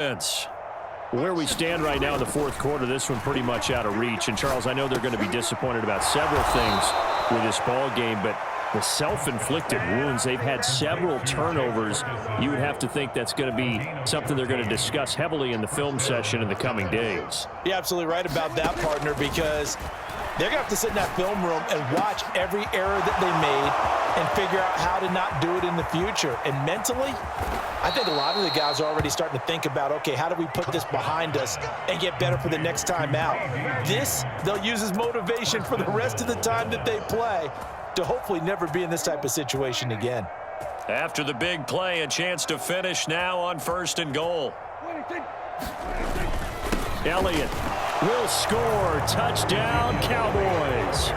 Where we stand right now in the fourth quarter, this one pretty much out of reach. And, Charles, I know they're going to be disappointed about several things with this ball game, but the self-inflicted wounds, they've had several turnovers. You would have to think that's going to be something they're going to discuss heavily in the film session in the coming days. You're absolutely right about that, partner, because they're going to have to sit in that film room and watch every error that they made and figure out how to not do it in the future. And mentally, I think a lot of the guys are already starting to think about, okay, how do we put this behind us and get better for the next time out? This, they'll use as motivation for the rest of the time that they play to hopefully never be in this type of situation again. After the big play, a chance to finish now on 1st and goal. Elliott will score. Touchdown, Cowboys.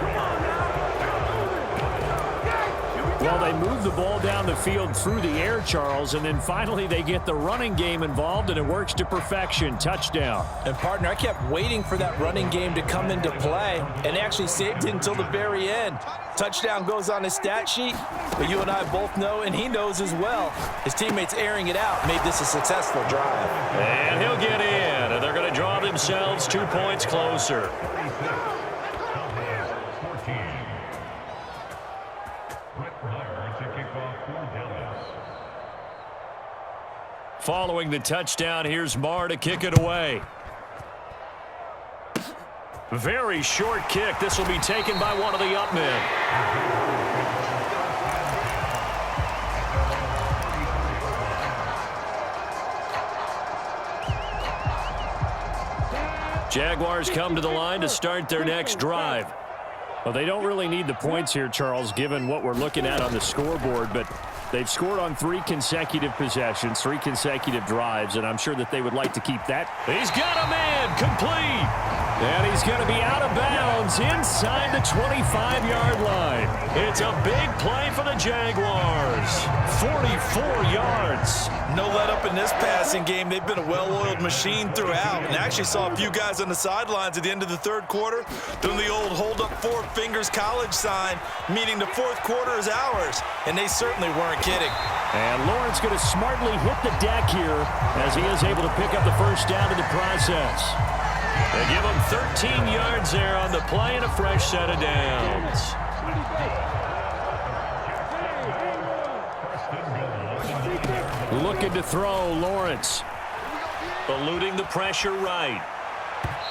Well, they move the ball down the field through the air, Charles, and then finally they get the running game involved, and it works to perfection. Touchdown. And, partner, I kept waiting for that running game to come into play, and actually saved it until the very end. Touchdown goes on his stat sheet, but you and I both know, and he knows as well, his teammates airing it out made this a successful drive. And he'll get in, and they're going to draw themselves 2 points closer. Following the touchdown, here's Marr to kick it away. Very short kick. This will be taken by one of the up men. Jaguars come to the line to start their next drive. Well, they don't really need the points here, Charles, given what we're looking at on the scoreboard, but they've scored on 3 consecutive possessions, 3 consecutive drives, and I'm sure that they would like to keep that. He's got a man complete. And he's going to be out of bounds inside the 25-yard line. It's a big play for the Jaguars. 44 yards. No let up in this passing game. They've been a well-oiled machine throughout. And I actually saw a few guys on the sidelines at the end of the third quarter doing the old hold up 4 fingers college sign, meaning the fourth quarter is ours. And they certainly weren't kidding. And Lawrence going to smartly hit the deck here as he is able to pick up the first down in the process. They give him 13 yards there on the play and a fresh set of downs. Looking to throw, Lawrence. Eluding the pressure right.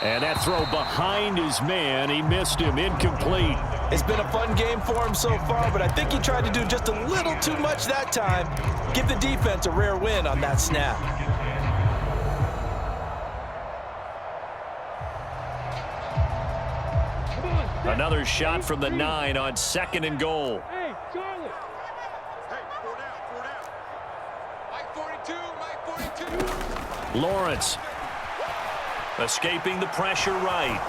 And that throw behind his man. He missed him. Incomplete. It's been a fun game for him so far, but I think he tried to do just a little too much that time. Give the defense a rare win on that snap. Another shot from the 9 on 2nd and goal. Hey, Charlie. Hey, 4 down. Mike 42, Mike 42. Lawrence. Escaping the pressure right.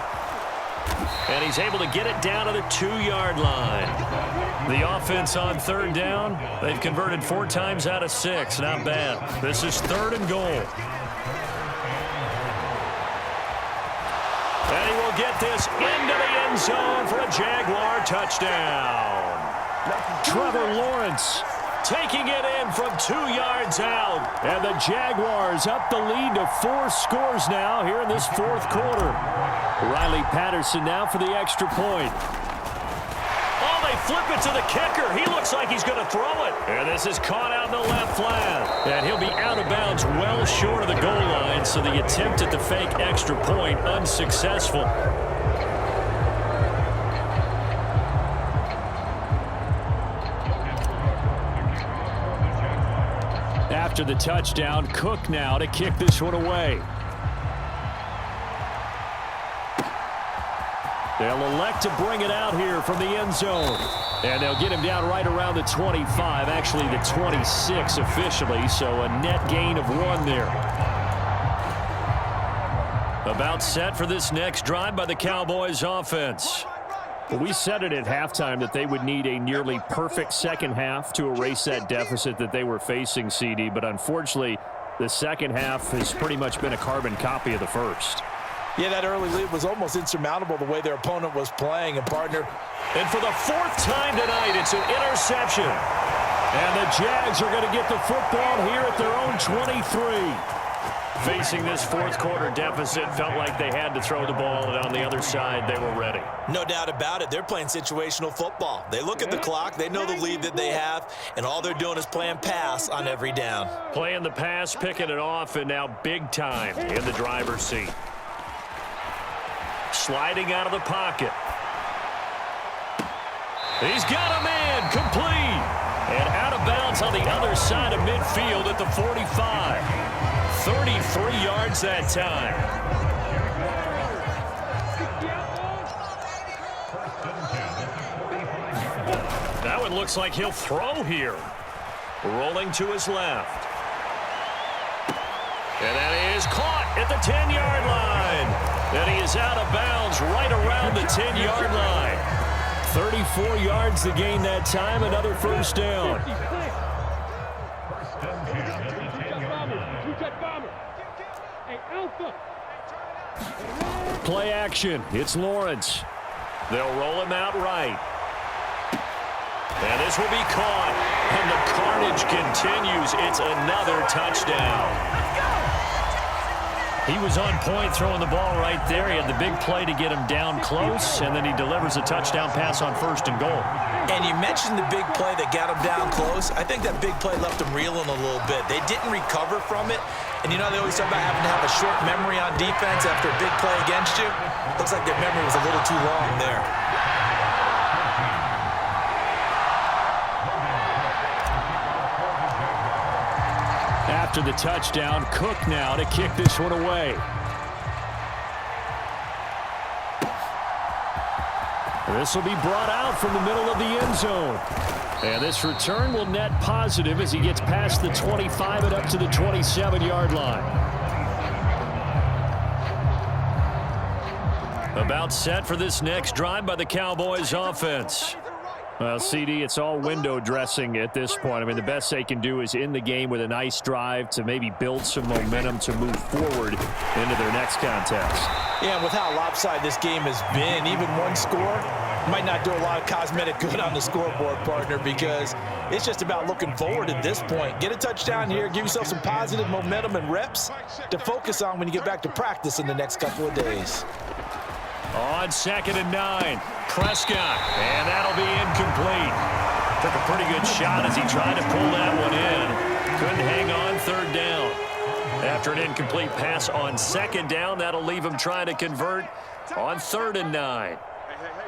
And he's able to get it down to the 2-yard line. The offense on 3rd down, they've converted 4 times out of 6. Not bad. This is 3rd and goal. And he will get this into the end zone for a Jaguar touchdown. Trevor Lawrence taking it in from 2 yards out. And the Jaguars up the lead to 4 scores now here in this fourth quarter. Riley Patterson now for the extra point. Oh, they flip it to the kicker. He looks like he's going to throw it. And this is caught out in the left flat. And he'll be out of bounds well short of the goal line, so the attempt at the fake extra point unsuccessful. After the touchdown, Cook now to kick this one away. They'll elect to bring it out here from the end zone. And they'll get him down right around the 25, actually the 26 officially, so a net gain of 1 there. About set for this next drive by the Cowboys offense. We said it at halftime that they would need a nearly perfect second half to erase that deficit that they were facing, CD, but unfortunately, the second half has pretty much been a carbon copy of the first. Yeah, that early lead was almost insurmountable the way their opponent was playing, and partner. And for the 4th time tonight, it's an interception. And the Jags are going to get the football here at their own 23. Facing this fourth quarter deficit, felt like they had to throw the ball, and on the other side, they were ready. No doubt about it. They're playing situational football. They look at the clock, they know the lead that they have, and all they're doing is playing pass on every down. Playing the pass, picking it off, and now big time in the driver's seat. Sliding out of the pocket. He's got a man, complete. And out of bounds on the other side of midfield at the 45. 33 yards that time. That one looks like he'll throw here. Rolling to his left. And that is caught at the 10-yard line. And he is out of bounds right around the 10-yard line. 34 yards to gain that time, another first down. Play action. It's Lawrence. They'll roll him out right. And this will be caught. And the carnage continues. It's another touchdown. He was on point throwing the ball right there. He had the big play to get him down close, and then he delivers a touchdown pass on 1st and goal. And you mentioned the big play that got him down close. I think that big play left him reeling a little bit. They didn't recover from it. And you know they always talk about having to have a short memory on defense after a big play against you. Looks like their memory was a little too long there. After the touchdown, Cook now to kick this one away. This will be brought out from the middle of the end zone. And this return will net positive as he gets past the 25 and up to the 27-yard line. About set for this next drive by the Cowboys offense. Well, CD, it's all window dressing at this point. I mean, the best they can do is in the game with a nice drive to maybe build some momentum to move forward into their next contest. Yeah, and with how lopsided this game has been, even one score might not do a lot of cosmetic good on the scoreboard, partner, because it's just about looking forward at this point. Get a touchdown here, give yourself some positive momentum and reps to focus on when you get back to practice in the next couple of days. On 2nd and 9, Prescott, and that'll be incomplete. Took a pretty good shot as he tried to pull that one in. Couldn't hang on 3rd down. After an incomplete pass on 2nd down, that'll leave him trying to convert on 3rd and 9. Hey,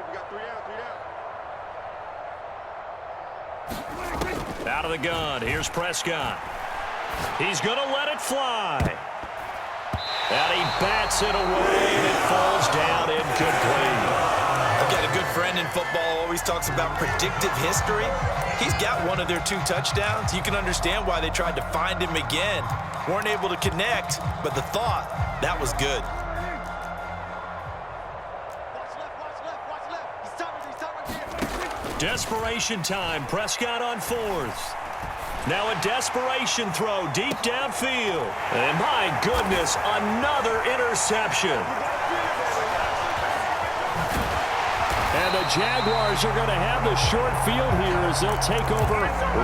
we got 3 out. Out of the gun, here's Prescott. He's going to let it fly. And he bats it away, and it falls down incomplete. I've got a good friend in football, always talks about predictive history. He's got one of their 2 touchdowns. You can understand why they tried to find him again. Weren't able to connect, but the thought, that was good. Desperation time. Prescott on 4th. Now a desperation throw deep downfield. And my goodness, another interception. And the Jaguars are going to have the short field here as they'll take over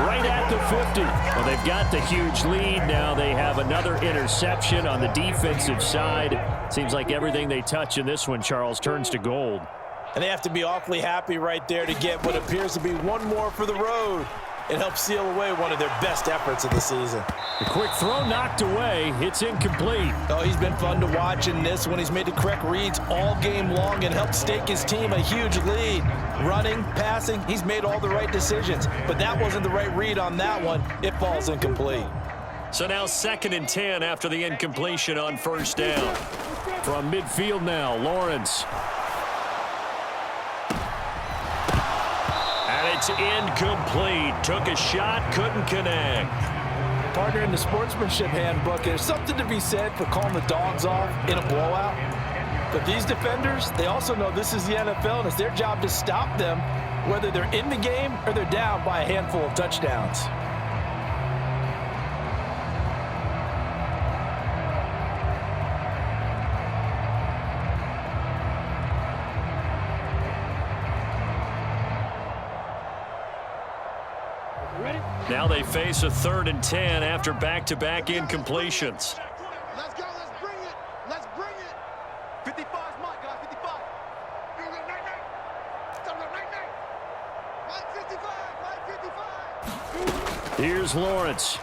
right at the 50. Well, they've got the huge lead. Now they have another interception on the defensive side. Seems like everything they touch in this one, Charles, turns to gold. And they have to be awfully happy right there to get what appears to be one more for the road. It helps seal away one of their best efforts of the season. The quick throw knocked away. It's incomplete. Oh, he's been fun to watch in this one. He's made the correct reads all game long and helped stake his team a huge lead. Running, passing, he's made all the right decisions. But that wasn't the right read on that one. It falls incomplete. So now 2nd and 10 after the incompletion on 1st down. From midfield now, Lawrence. And it's incomplete. Took a shot, couldn't connect. Partner, in the sportsmanship handbook, there's something to be said for calling the dogs off in a blowout. But these defenders, they also know this is the NFL, and it's their job to stop them, whether they're in the game or they're down by a handful of touchdowns. Now they face a 3rd and 10 after back-to-back incompletions. Let's Let's bring it. 55 is mine, guys. 55. You go, night, night. Stop, night, night. Mine 55. Mine 55. Here's Lawrence.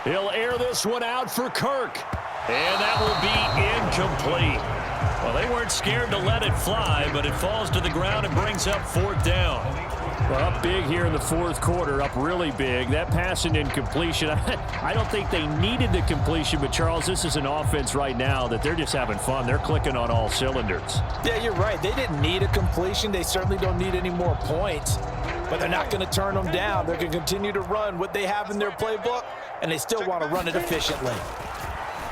He'll air this one out for Kirk. And that will be incomplete. Well, they weren't scared to let it fly, but it falls to the ground and brings up 4th down. Well, up big here in the 4th quarter, up really big. That pass and incompletion, I don't think they needed the completion, but Charles, this is an offense right now that they're just having fun. They're clicking on all cylinders. Yeah, you're right. They didn't need a completion. They certainly don't need any more points, but they're not going to turn them down. They're going to continue to run what they have in their playbook, and they still want to run it efficiently.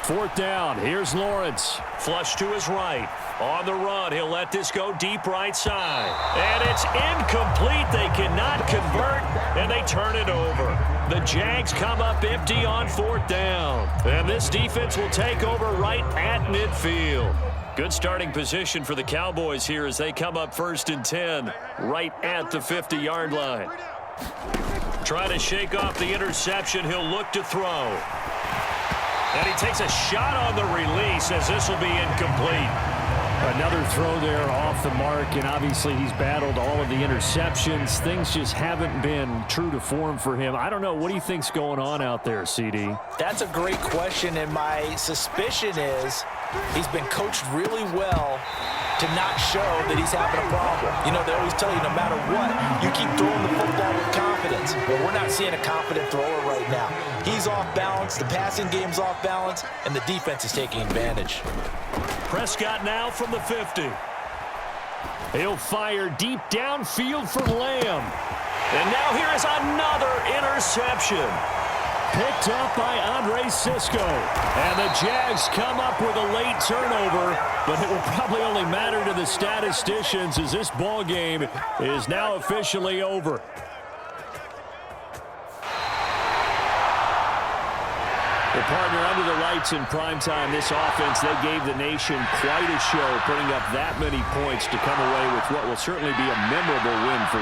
4th down. Here's Lawrence. Flush to his right. On the run, he'll let this go deep right side. And it's incomplete. They cannot convert, and they turn it over. The Jags come up empty on 4th down. And this defense will take over right at midfield. Good starting position for the Cowboys here as they come up 1st and 10, right at the 50-yard line. Trying to shake off the interception. He'll look to throw. And he takes a shot on the release as this will be incomplete. Another throw there off the mark, and obviously he's battled all of the interceptions. Things just haven't been true to form for him. I don't know. What do you think's going on out there, CD? That's a great question, and my suspicion is he's been coached really well to not show that he's having a problem. You know, they always tell you no matter what, you keep throwing the football with confidence. But we're not seeing a confident thrower right now. He's off balance, the passing game's off balance, and the defense is taking advantage. Prescott now from the 50. He'll fire deep downfield for Lamb. And now here is another interception. Picked up by Andre Cisco. And the Jags come up with a late turnover, but it will probably only matter to the statisticians as this ball game is now officially over. The partner under the lights in primetime, this offense, they gave the nation quite a show, putting up that many points to come away with what will certainly be a memorable win for